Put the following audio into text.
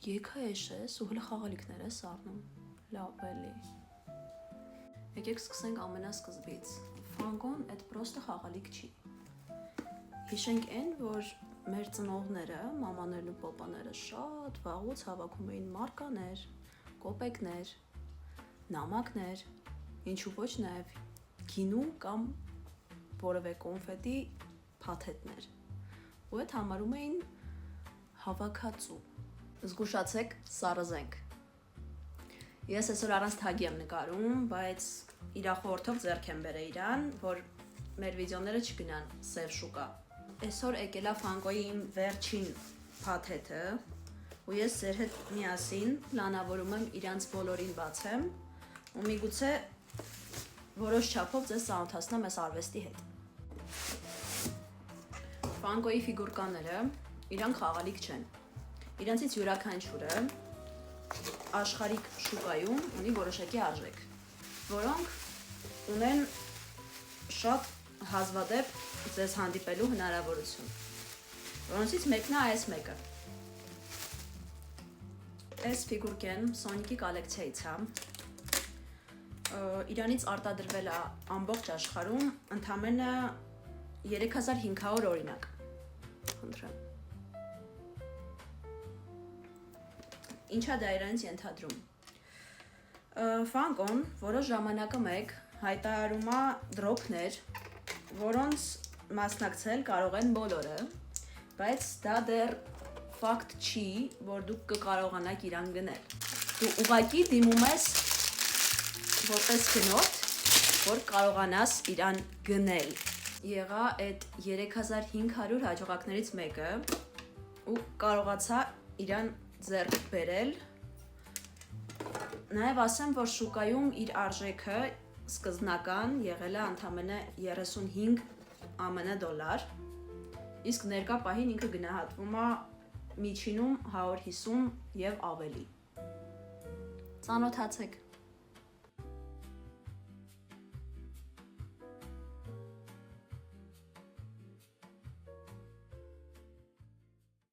Եկա էշես ու հլը խաղալիքներ ես առնում, լավ էլի։ Եկեք սկսենք ամենասկզբից, ֆանգոն էդ պրոստը խաղալիք չի։ Հիշենք են, որ մեր ծնողները, մամաներն ու պապաները շատ վաղուց հավաքում էին մարկաներ, կոպեկներ, նամակներ, ինչու ոչ նաև գինու կամ որևէ կոնֆետի փաթեթներ, ու այդ համարում էին հավաքածու։ Զգուշացեք, սարըզենք։ Ես այսօր առանց թագի եմ նկարում, բայց իրա խորհրդով ձեռք եմ բերել իրան, որ մեր վիդեոները չգնան սև շուկա։ Այսօր եկել է Ֆանգոյի իմ վերջին փաթեթը, ու ես ձեր հետ միասին պլանավորում եմ իրանց բոլորին բացեմ, ու միգուցե որոշ չափով ձեզ ծանոթացնեմ այս արվեստի հետ։ Ֆանգոյի ֆիգուրկաները իրանք խաղալիք չեն։ Իրանցից յուրաքանչյուրը աշխարհիկ շուկայում ունի որոշակի արժեք, որոնք ունեն շատ հազվադեպ ձեզ հանդիպելու հնարավորություն, որոնցից մեկն է այս մեկը։ Այս ֆիգուրկեն Սոնիկի կոլեկցիայից է, իրանից արտադրվել է ամբողջ աշխարհում ընդամենը 3500 օրինակ։ Խնդրեմ։ Ինչա դա իրանից ենթադրում։ Ֆանգոն որոշ ժամանակը մեկ հայտարարում է դրոփներ, որոնց մասնակցել կարող են բոլորը, բայց դա դեռ ֆակտ չի, որ դուք կկարողանաք իրան գնել։ Դու ուղղակի դիմում ես որպես գնորդ, որ կարողանաս իրան գնել։ Եղա այդ 3500 հաջողակներից մեկը ու կարողացա իրան ձեռք բերել։ Նաև ասեմ, որ շուկայում իր արժեքը սկզբնական եղել է ընդամենը 35 ԱՄՆ դոլար, իսկ ներկա պահին ինքը գնահատվում է միջինում 150 եւ ավելի։ Ծանոթացեք։